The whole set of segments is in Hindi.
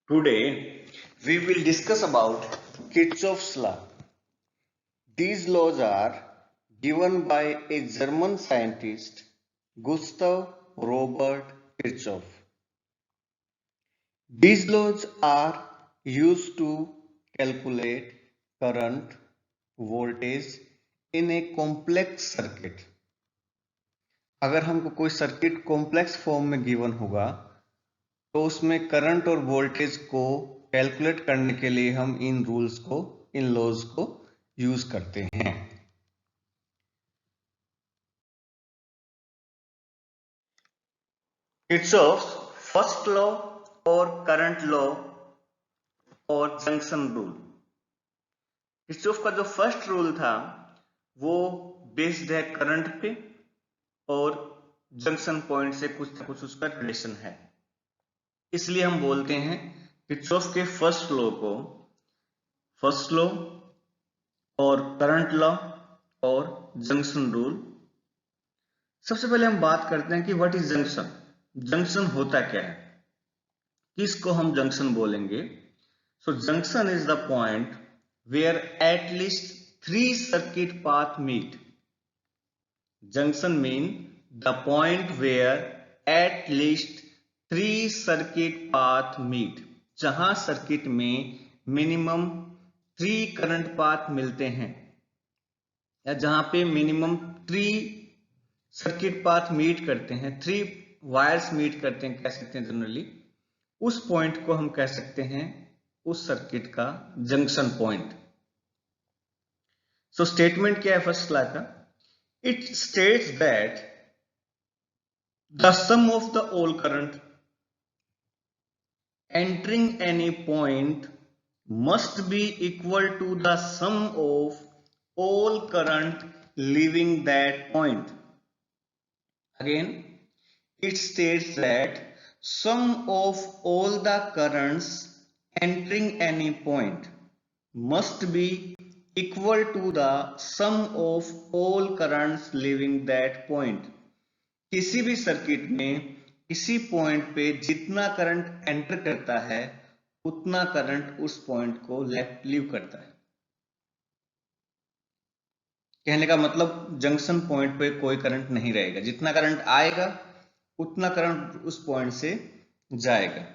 Today we will discuss about Kirchhoff's law. These laws are given by a German scientist Gustav Robert Kirchhoff. These laws are used to calculate current, voltage in a complex circuit. अगर हमको कोई सर्किट कॉम्प्लेक्स फॉर्म में गिवन होगा तो उसमें करंट और वोल्टेज को कैलकुलेट करने के लिए हम इन लॉज को यूज करते हैं। किर्चॉफ्स फर्स्ट लॉ और करंट लॉ और जंक्शन रूल। किर्चॉफ का जो फर्स्ट रूल था वो बेस्ड है करंट पे और जंक्शन पॉइंट से कुछ ना कुछ उसका रिलेशन है, इसलिए हम बोलते हैं किर्चॉफ के फर्स्ट लॉ को फर्स्ट लॉ और करंट लॉ और जंक्शन रूल। सबसे पहले हम बात करते हैं कि व्हाट इज जंक्शन। जंक्शन होता क्या है, किसको हम जंक्शन बोलेंगे। So junction is the point where at least 3 circuit path meet. Junction mean the point where at least 3 circuit path meet, जहां सर्किट में मिनिमम 3 करंट पाथ मिलते हैं या जहां पे मिनिमम 3 सर्किट पाथ मीट करते हैं, 3 वायर्स मीट करते हैं, कह सकते हैं जनरली, उस पॉइंट को हम कह सकते हैं उस सर्किट का जंक्शन पॉइंट। सो स्टेटमेंट क्या है फर्स्ट लॉ का? It states that the sum of the all current entering any point must be equal to the sum of all current leaving that point. Again, it states that sum of all the currents entering any point must be equal to the sum of all currents leaving that point. किसी भी सर्किट में किसी पॉइंट पे जितना करंट एंटर करता है उतना करंट उस पॉइंट को लीव करता है। कहने का मतलब जंक्शन पॉइंट पे कोई करंट नहीं रहेगा, जितना करंट आएगा उतना करंट उस पॉइंट से जाएगा।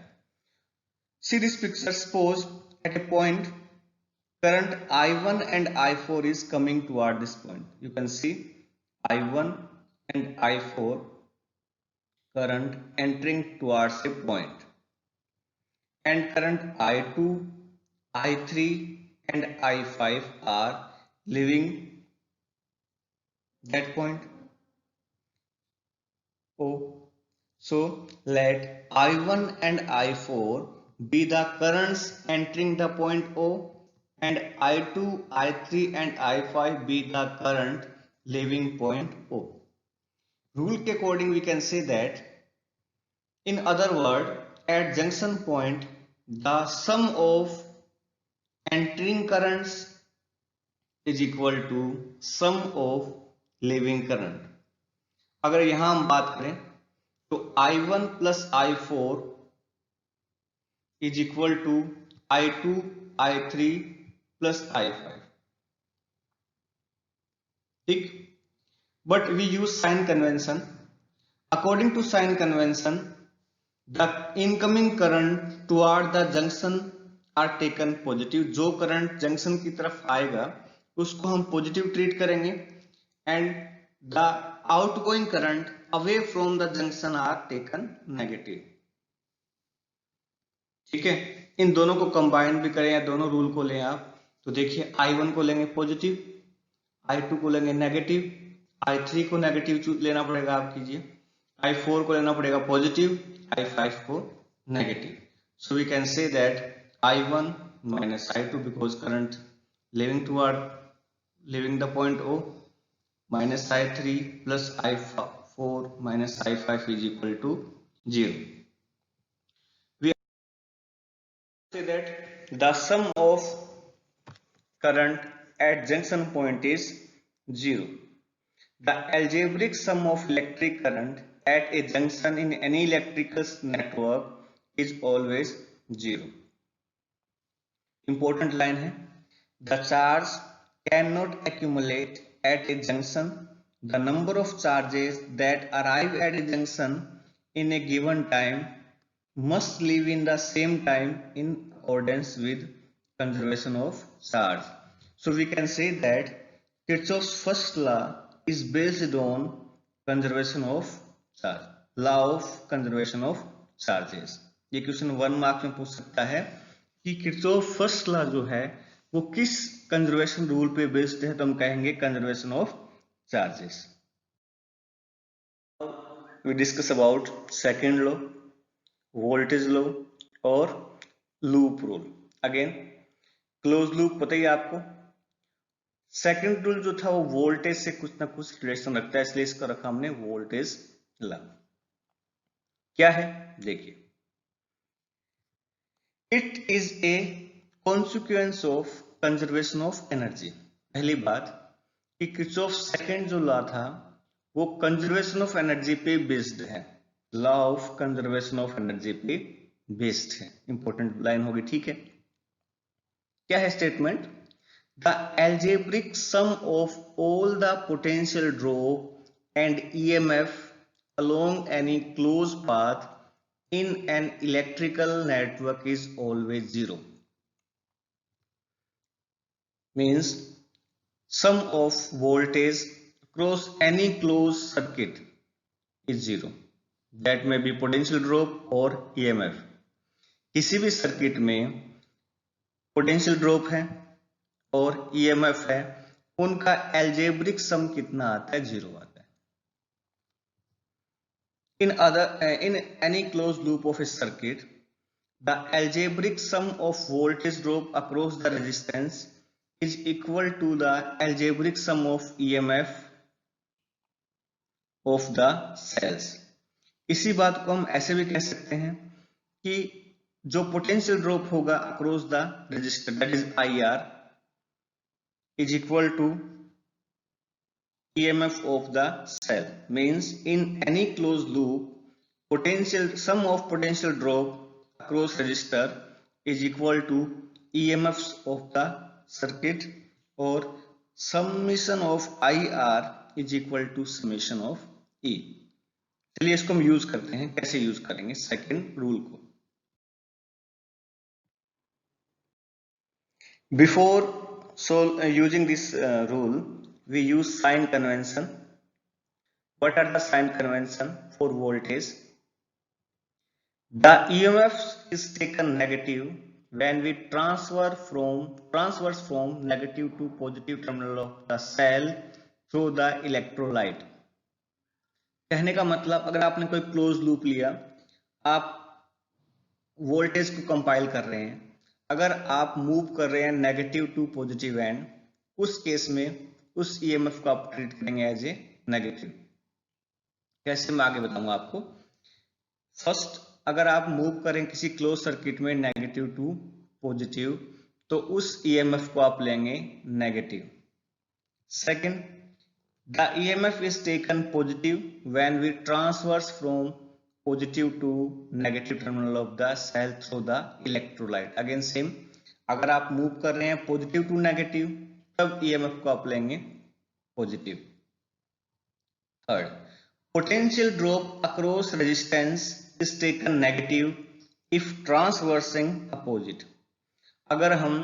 See this picture, suppose at a point current I1 and I4 is coming toward this point. You can see I1 and I4 current entering towards a point, and current I2, I3 and I5 are leaving that point O. So let I1 and I4 be the currents entering the point O, and I2, I3 and I5 be the current leaving point O. Rule के according we can say that, in other word, at junction point the sum of entering currents is equal to sum of leaving current. अगर यहां हम बात करें तो I1 plus I4 is equal to I2, I3 plus I5. ठीक, but we use sign convention. According to sign convention, the incoming current toward the junction are taken positive. जो करंट जंक्शन की तरफ आएगा उसको हम पॉजिटिव ट्रीट करेंगे, and the outgoing current away from the junction are taken negative. ठीक है, इन दोनों को कंबाइन भी करें या दोनों रूल को लें आप, तो देखिए I1 को लेंगे पॉजिटिव, I2 को लेंगे नेगेटिव, I3 को नेगेटिव लेना पड़ेगा, आप कीजिए, I4 को लेना पड़ेगा पॉजिटिव, I5 को negative. So we can say that I1 minus I2 because current leaving the point O, minus I3 plus I4 minus I5 is equal to 0. We say that the sum of current at junction point is 0. The algebraic sum of electric current at a junction in any electrical network is always 0। Important line है, the charge can not accumulate at a junction, the number of charges that arrive at a junction in a given time must live in the same time in accordance with conservation of charge. So we can say that Kirchhoff's first law is based on conservation of charge, law of conservation of charges. ये क्वेश्चन 1 मार्क में पूछ सकता है कि किर्चॉफ फर्स्ट लॉ जो है वो किस कंजर्वेशन रूल पे बेस्ड है, तो हम कहेंगे conservation of charges. We discuss about second law, voltage law और loop rule. Again, closed loop पता ही आपको। सेकेंड रूल जो था वो वोल्टेज से कुछ ना कुछ रिलेशन रखता है, इसलिए इसका रखा हमने वोल्टेज लॉ। क्या है देखिए, it is a consequence of conservation of energy. पहली बात कि किर्चॉफ सेकेंड जो लॉ था वो कंजर्वेशन ऑफ एनर्जी पे बेस्ड है, law of conservation of energy पे बेस्ड है। इंपॉर्टेंट लाइन होगी, ठीक है। क्या है statement, the algebraic sum of all the potential drop and EMF along any close path in an electrical network is always 0। Means sum of voltage across any closed circuit is 0. That may be potential drop or EMF. किसी भी सर्किट में पोटेंशियल ड्रॉप है और EMF है, उनका एल्जेब्रिक सम कितना आता है, 0 आता है। In any closed loop of a circuit, the algebraic sum of voltage drop across the resistance is equal to the algebraic sum of EMF of the cells. इसी बात को हम ऐसे भी कह सकते हैं कि जो पोटेंशियल ड्रॉप होगा across the register, that is IR, is equal to EMF of the cell. Means in any closed loop, sum of potential drop across resistor is equal to EMFs of the circuit और summation of IR is equal to summation of E। चलिए इसको हम यूज करते हैं, कैसे यूज करेंगे सेकेंड रूल को। Before using this rule we use sign convention. What are the sign convention for voltage? The EMF is taken negative when we transfers from negative to positive terminal of the cell through the electrolyte। कहने का मतलब, अगर आपने कोई क्लोज लूप लिया, आप वोल्टेज को कंपाइल कर रहे हैं, अगर आप मूव कर रहे हैं नेगेटिव टू पॉजिटिव एंड, उस केस में उस EMF को आप ट्रीट करेंगे एज ए नेगेटिव। कैसे, मैं आगे बताऊंगा आपको। फर्स्ट, अगर आप मूव करें किसी क्लोज सर्किट में नेगेटिव टू पॉजिटिव, तो उस EMF को आप लेंगे negative. Second, the EMF is taken positive when we transverse from positive to negative terminal of the cell through the electrolyte. Again same, अगर आप मूव कर रहे हैं पॉजिटिव टू नेगेटिव, तब EMF को आप लेंगे positive. Third, potential drop across resistance is taken negative if transversing opposite। अगर हम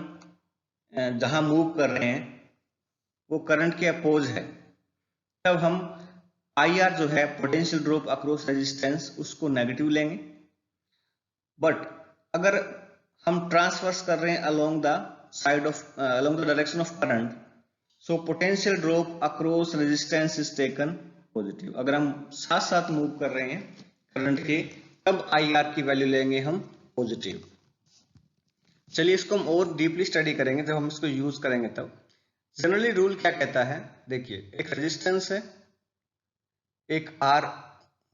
जहां मूव कर रहे हैं वो करंट के अपोज है, तब हम IR जो है पोटेंशियल ड्रॉप अक्रॉस रेजिस्टेंस उसको नेगेटिव लेंगे। बट अगर हम ट्रांसवर्स कर रहे हैं along the direction of current, so potential drop across resistance is taken positive. अगर हम साथ साथ मूव कर रहे हैं करंट के, तब IR की वैल्यू लेंगे हम पॉजिटिव। चलिए इसको हम और डीपली स्टडी करेंगे जब हम इसको यूज करेंगे तब। जनरली रूल क्या कहता है, देखिए एक रेजिस्टेंस है, एक R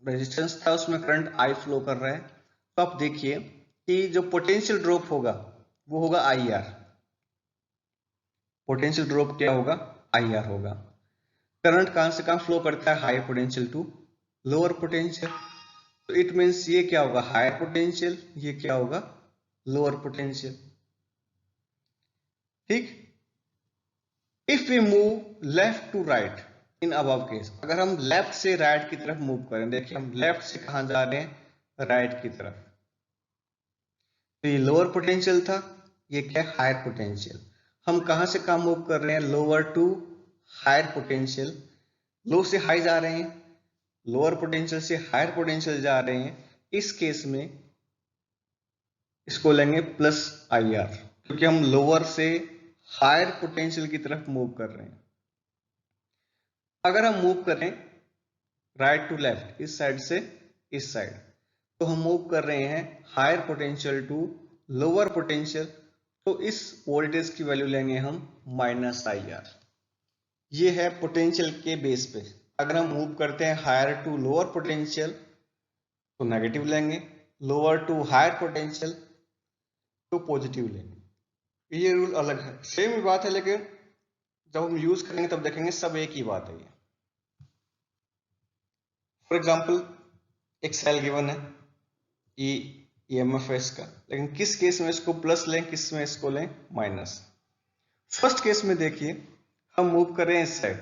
रेजिस्टेंस था, उसमें करंट I फ्लो कर रहा है, तो आप देखिए कि जो पोटेंशियल ड्रॉप होगा वो होगा IR। पोटेंशियल ड्रॉप क्या होगा, IR होगा। करंट कहां से कहां फ्लो करता है, high potential to lower potential, तो इट मीन्स ये क्या होगा, हायर पोटेंशियल, ये क्या होगा, लोअर पोटेंशियल। ठीक, if we move left to right in above case, अगर हम लेफ्ट से राइट की तरफ मूव करें, देखिए हम लेफ्ट से कहां जा रहे हैं, राइट की तरफ, तो ये लोअर पोटेंशियल था, ये क्या है, हायर पोटेंशियल। हम कहां से कहां मूव कर रहे हैं, लोअर टू हायर पोटेंशियल, लो से हाई जा रहे हैं, लोअर पोटेंशियल से हायर पोटेंशियल जा रहे हैं। इस केस में इसको लेंगे प्लस आई आर, क्योंकि हम लोअर से हायर पोटेंशियल की तरफ मूव कर रहे हैं। अगर हम मूव करें राइट टू लेफ्ट, इस साइड से इस साइड, तो हम मूव कर रहे हैं higher potential to lower potential, तो इस वोल्टेज की वैल्यू लेंगे हम माइनस आई आर। ये है पोटेंशियल के बेस पे। अगर हम मूव करते हैं हायर टू लोअर पोटेंशियल तो नेगेटिव लेंगे, लोअर टू हायर पोटेंशियल तो पॉजिटिव लेंगे। ये रूल अलग है, सेम ही बात है, लेकिन जब हम यूज करेंगे तब देखेंगे सब एक ही बात है। ये फॉर एग्जाम्पल एक सेल गिवन है, EMF है इसका, लेकिन किस केस में इसको प्लस लें, किस में इसको लें माइनस। फर्स्ट केस में देखिए हम मूव कर रहे हैं इस साइड,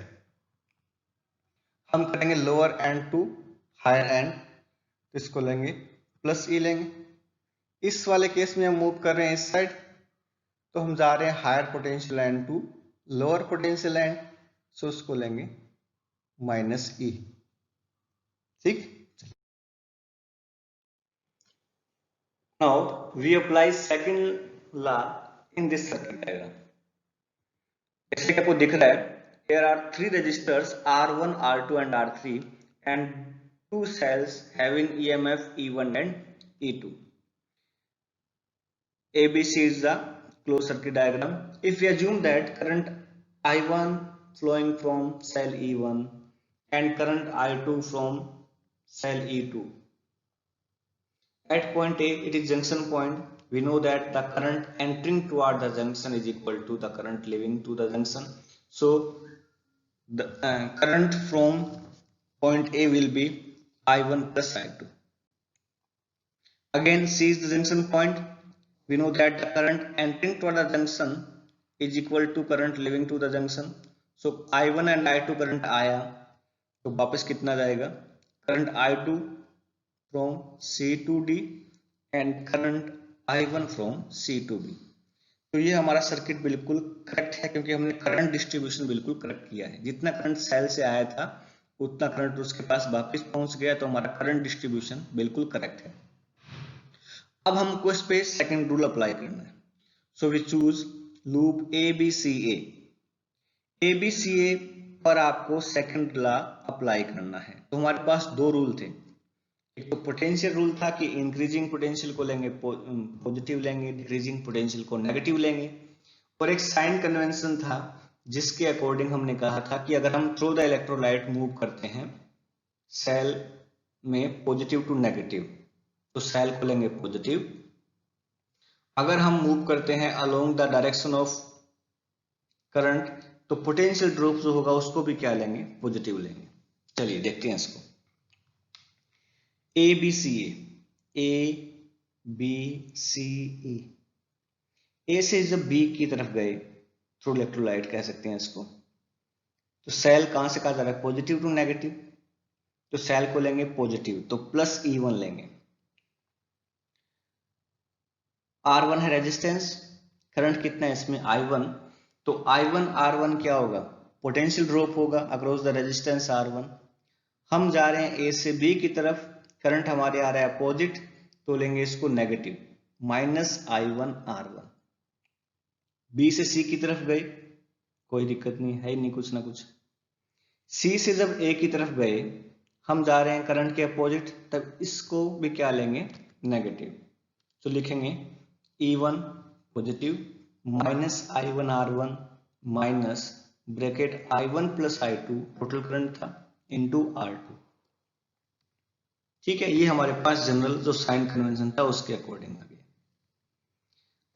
हम करेंगे lower end to higher end, तो इसको लेंगे प्लस ई लेंगे। इस वाले केस में हम मूव कर रहे हैं इस साइड, तो हम जा रहे हैं higher potential end to lower potential end, so उसको लेंगे माइनस ई। ठीक, now we apply second law in this circuit diagram. जैसे कि आपको दिख रहा है, there are three resistors R1, R2 and R3 and two cells having EMF E1 and E2. ABC is the closed circuit diagram. If we assume that current I1 flowing from cell E1 and current I2 from cell E2. At point A, it is junction point. We know that the current entering toward the junction is equal to the current leaving to the junction. So the current from point A will be I1 plus I2. Again, C is the junction point. We know that the current entering toward the junction is equal to current leaving to the junction. So I1 and I2 current आया, तो वापस कितना जाएगा, current I2 from C to D and current I1 from C to B. तो ये हमारा सर्किट बिल्कुल करेक्ट है, क्योंकि हमने करंट डिस्ट्रीब्यूशन बिल्कुल करेक्ट किया है। जितना करंट सेल से आया था उतना करंट उसके पास वापस पहुंच गया, तो हमारा करंट डिस्ट्रीब्यूशन बिल्कुल करेक्ट है। अब हमको इस पे सेकंड रूल अप्लाई करना है। So we choose loop ABCA। ABCA पर आपको सेकंड लॉ अप्लाई करना है। तो हमारे पास दो रूल थे, एक तो पोटेंशियल रूल था कि इंक्रीजिंग पोटेंशियल को लेंगे पॉजिटिव लेंगे, डिक्रीजिंग पोटेंशियल को नेगेटिव लेंगे, और एक साइन कन्वेंशन था जिसके अकॉर्डिंग हमने कहा था कि अगर हम थ्रू द इलेक्ट्रोलाइट मूव करते हैं सेल में पॉजिटिव टू नेगेटिव, तो सेल को लेंगे पॉजिटिव। अगर हम मूव करते हैं along the direction of current, तो पोटेंशियल ड्रॉप जो होगा उसको भी क्या लेंगे, पॉजिटिव लेंगे। चलिए देखते हैं इसको। ABCA, ABCE, ए से जब बी की तरफ गए थ्रू इलेक्ट्रोलाइट कह सकते हैं इसको, तो सेल कहां से कहा जा रहा है, पॉजिटिव टू नेगेटिव, तो सेल को लेंगे पॉजिटिव, तो प्लस E1 लेंगे। R1 है रेजिस्टेंस, करंट कितना है इसमें I1, तो I1 R1 क्या होगा, पोटेंशियल ड्रॉप होगा अक्रॉस द रेजिस्टेंस R1। हम जा रहे हैं A से B की तरफ, करंट हमारे आ रहा है अपोजिट, तो लेंगे इसको negative, minus I1 R1। B से C की तरफ गए, कोई दिक्कत नहीं है, नहीं कुछ ना कुछ। C से जब A की तरफ गए, हम जा रहे हैं करंट के अपोजिट, तब इसको भी क्या लेंगे, नेगेटिव, तो लिखेंगे E1 positive minus I1 R1 minus bracket I1 plus I2 total current था इनटू R2। ठीक है, ये हमारे पास जनरल जो साइन कन्वेंशन था उसके अकॉर्डिंग आ गया।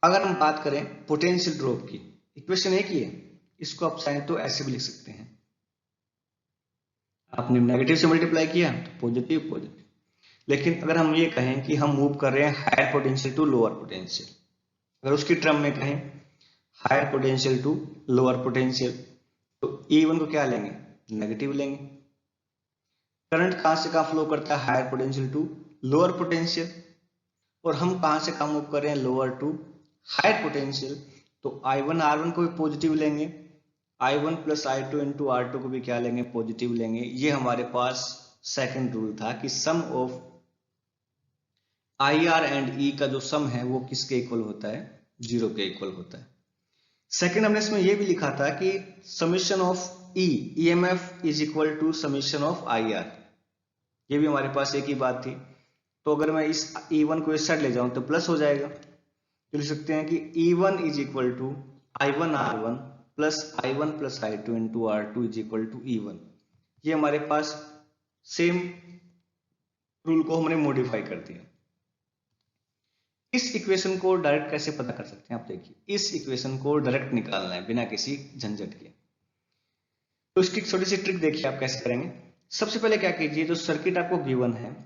अगर हम बात करें पोटेंशियल ड्रॉप की, इक्वेशन एक ही है, इसको आप चाहें तो ऐसे भी लिख सकते हैं, आपने नेगेटिव से मल्टीप्लाई किया तो पॉजिटिव पॉजिटिव। लेकिन अगर हम ये कहें कि हम मूव कर रहे हैं higher potential to lower potential, अगर उसकी टर्म में कहें higher potential to lower potential, तो E1 को क्या लेंगे, नेगेटिव लेंगे। करंट कहां से कहां फ्लो करता है, higher potential to lower potential, और हम कहां से कहां मूव कर रहे हैं, लोअर टू हायर पोटेंशियल, तो I1 R1 को भी पॉजिटिव लेंगे, I1 plus I2 into R2 को भी क्या लेंगे, पॉजिटिव लेंगे। ये हमारे पास सेकंड रूल था कि सम ऑफ IR एंड E का जो सम है वो किसके इक्वल होता है, 0 के इक्वल होता है। सेकंड हमने इसमें ये भी लिखा था कि summation of E EMF is equal to summation of IR, ये भी हमारे पास एक ही बात थी। तो अगर मैं इस E1 को इस साइड ले जाऊं तो प्लस हो जाएगा, तो लिख सकते हैं कि E1 is equal to I1 R1 plus I1 plus I2 into R2 is equal to E1। ये हमारे पास सेम रूल को हमने मॉडिफाई कर दिया। इस इक्वेशन को डायरेक्ट कैसे पता कर सकते हैं, आप देखिए, इस इक्वेशन को डायरेक्ट निकालना है बिना किसी झंझट के। तो इसकी छोटी सी ट्रिक देखिए आप कैसे करेंगे। सबसे पहले क्या कीजिए, जो सर्किट आपको गिवन है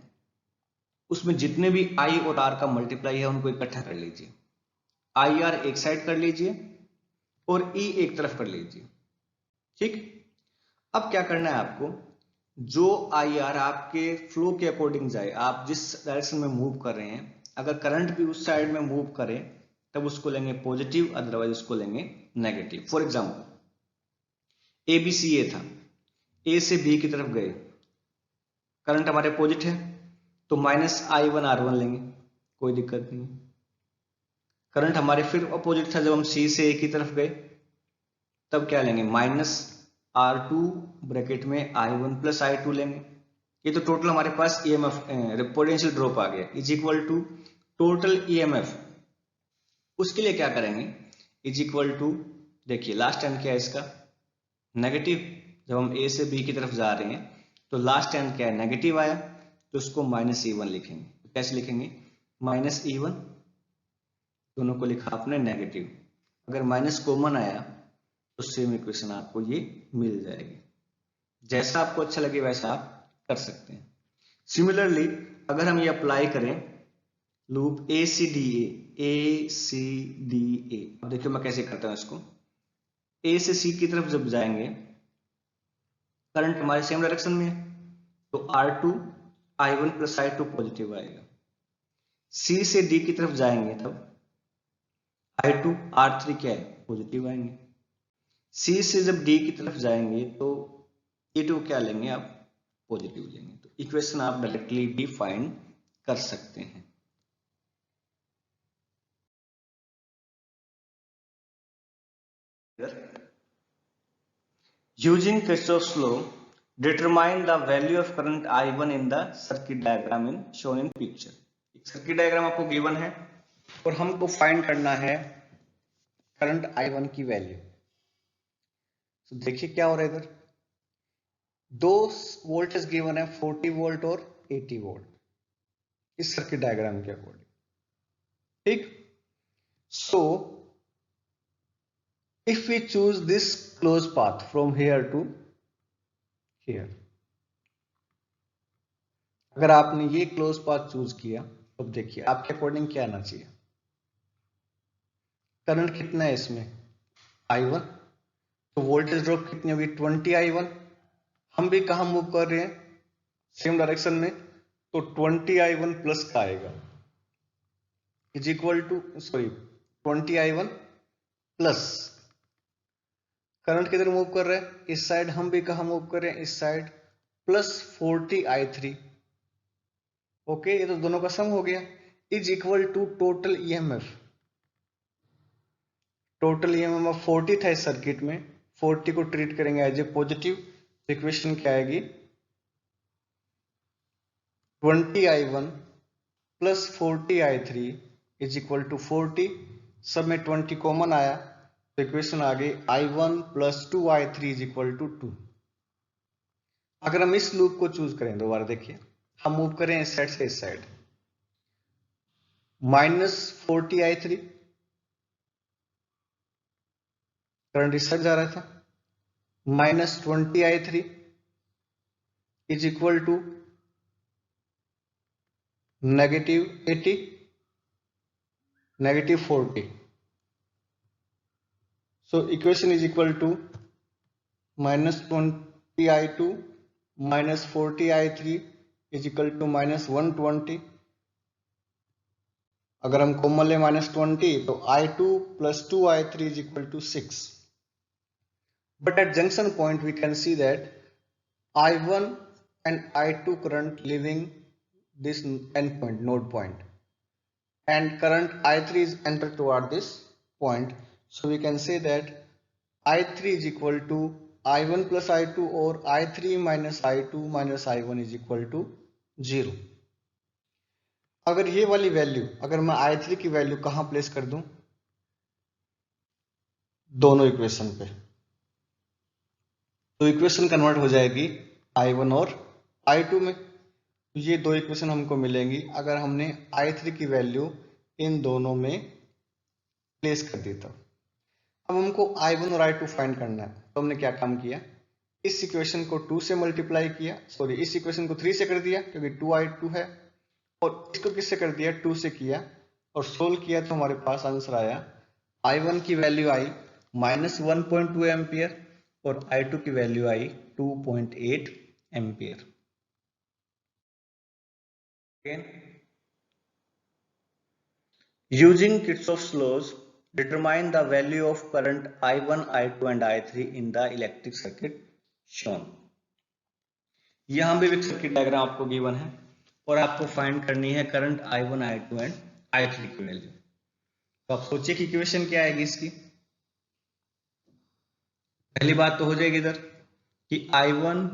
उसमें जितने भी I और R का मल्टीप्लाई है उनको इकट्ठा कर लीजिए। IR एक साइड कर लीजिए और E एक तरफ कर लीजिए, ठीक। अब क्या करना है आपको, जो IR आपके फ्लो के अकॉर्डिंग जाए, आप जिस डायरेक्शन में मूव कर रहे हैं, अगर करंट भी उस साइड में मूव करे तब उसको लेंगे पॉजिटिव, अदरवाइज उसको लेंगे नेगेटिव। फॉर एग्जांपल ABCA था, A से B की तरफ गए, करंट हमारे पॉजिटिव है तो माइनस I1 R1 लेंगे, कोई दिक्कत नहीं। करंट हमारे फिर अपोजिट था, जब हम C से A की तरफ गए तब क्या लेंगे, माइनस R2 ब्रैकेट में I1 प्लस I2 लेंगे। ये तो टोटल हमारे पास EMF पोटेंशियल ड्रॉप आ गया, is equal to total EMF। उसके लिए क्या करेंगे, इज इक्वल टू, देखिए लास्ट एंड क्या है इसका, नेगेटिव। जब हम A से B की तरफ जा रहे हैं तो लास्ट एंड क्या है, नेगेटिव आया, तो उसको माइनस E1 लिखेंगे। कैसे लिखेंगे, माइनस E1, दोनों को लिखा आपने नेगेटिव। अगर माइनस कॉमन आया तो सेम इक्वेशन आपको ये मिल जाएगी। जैसा आपको अच्छा लगे वैसा आप कर सकते हैं। सिमिलरली अगर हम ये अप्लाई करें लूप ACDA, अब देखिए मैं कैसे करता हूं इसको। A से C की तरफ जब जाएंगे, करंट हमारे सेम डायरेक्शन में है, तो R2 I1 plus I2 positive आएगा। C से D की तरफ जाएंगे तब I2 R3 क्या है, पॉजिटिव आएंगे। C से जब D की तरफ जाएंगे तो E2 क्या लेंगे आप, पॉजिटिव लेंगे। तो इक्वेशन आप डायरेक्टली भी फाइंड कर सकते हैं। Using Kirchhoff's law, determine the value of current I1 in the circuit diagram in shown in picture। एक सर्किट डायग्राम आपको गिवन है और हमको फाइंड करना है करंट I1 की वैल्यू। तो देखिए क्या हो रहा है, इधर दो वोल्टेज गिवन है, 40 वोल्ट और 80 वोल्ट, इस सर्किट डायग्राम के अकॉर्डिंग, ठीक। सो if we choose this closed path from here to here, अगर आपने ये क्लोज पाथ चूज किया तो देखिए आपके अकॉर्डिंग क्या आना चाहिए, करंट कितना है इसमें I1, तो वोल्टेज ड्रॉप कितनी होगी 20 I1। हम भी कहां मूव कर रहे हैं, सेम डायरेक्शन में, तो 20 I1 प्लस का आएगा, is equal to 20 I1 plus current किधर मूव कर रहे हैं, इस साइड, हम भी कहां मूव कर रहे हैं, इस साइड, प्लस 40 I3। ओके, ये तो दोनों का सम हो गया, is equal to total EMF। टोटल EMF 40 था इस सर्किट में, 40 को ट्रीट करेंगे एज ए पॉजिटिव, इक्वेशन क्या आएगी 20 I1 plus 40 I3 is equal to 40, सब में 20 कॉमन आया तो इक्वेशन आ गई I1 plus 2 I3 is equal to 2। अगर हम इस लूप को चूज करें, दोबारा देखिए, हम मूव करें इस साइड से इस साइड, माइनस 40 I3, करंट इस साइड जा रहा था, minus 20 I3 is equal to -80, -40. So equation is equal to -20I2 -40I3 is equal to -120. अगर हम कॉमन ले -20 तो I2 plus 2I3 is equal to 6. But at junction point we can see that I1 and I2 current leaving this endpoint, node point, and current I3 is entered toward this point. So we can say that I3 is equal to I1 plus I2 or I3 minus I2 minus I1 is equal to 0. अगर ये वाली वैल्यू, अगर मैं I3 की वैल्यू कहां प्लेस कर दूं, दोनों इक्वेशन पे, तो इक्वेशन कन्वर्ट हो जाएगी I1 और I2 में. ये दो इक्वेशन हमको मिलेंगी अगर हमने I3 की वैल्यू इन दोनों में प्लेस कर दी. तो अब हमको I1 और I2 फाइंड करना है. तो हमने क्या काम किया, इस इक्वेशन को 2 से मल्टीप्लाई किया, सॉरी इस इक्वेशन को 3 से कर दिया क्योंकि 2I2 है, और इसको किससे कर दिया, 2 से किया और सोल्व किया. तो हमारे पास आंसर आया I1 की वैल्यू आई -1.2 एम्पियर और I2 की value I 2.8 ampere. Using Kirchhoff's laws, determine the value of current I1, I2 and I3 in the electric circuit shown. यहाँ भी एक सर्किट डायग्राम आपको गिवन है और आपको फाइंड करनी है current I1, I2 and I3 की वैल्यू. तो आप सोचिए कि इक्वेशन क्या आएगी इसकी. पहली बात तो हो जाएगी इधर कि I1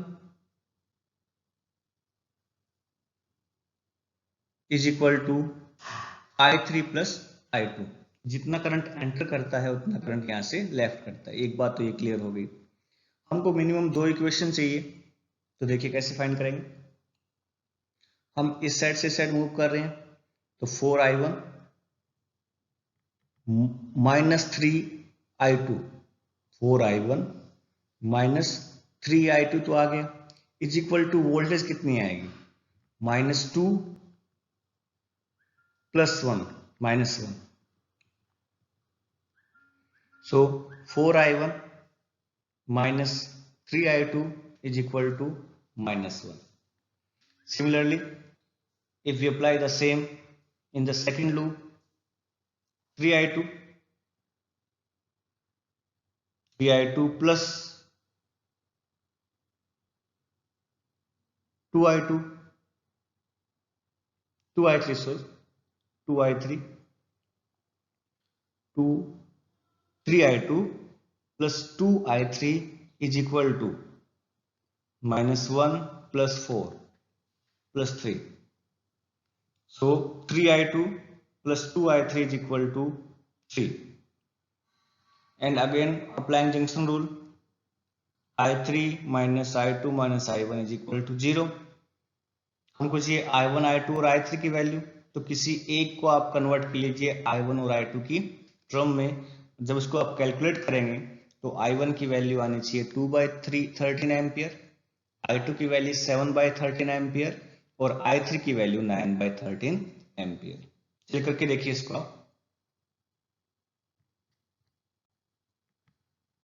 is equal to I3 plus I2. जितना करंट एंटर करता है उतना करंट यहां से लेफ्ट करता है. एक बात तो ये क्लियर हो गई. हमको मिनिमम 2 इक्वेशन चाहिए, तो देखिए कैसे फाइंड करेंगे. हम इस साइड से साइड मूव कर रहे हैं, तो 4I1 minus 3I2, 4I1 minus 3I2 तो आ गया, इज इक्वल टू वोल्टेज कितनी आएगी, -2 plus 1 -1. So 4I1 minus 3I2 is equal to -1. Similarly, if we apply the same in the second loop, 3I2 plus 2I2, 2I3 sorry, 2I3 3I2 plus 2I3 is equal to -1 plus 4 plus 3. So 3I2 plus 2I3 is equal to 3. And again applying junction rule, I3 minus I2 minus I1 is equal to 0. हमको चाहिए I1, I2 और I3 की वैल्यू, तो किसी एक को आप कन्वर्ट कर लीजिए I1 और I2 की टर्म में. जब उसको आप कैलकुलेट करेंगे तो I1 की वैल्यू आनी चाहिए 2/13 एम्पियर, I2 की वैल्यू 7/13 एम्पियर और I3 की वैल्यू 9/13 एम्पियर. चलिए करके देखिए इसको आप.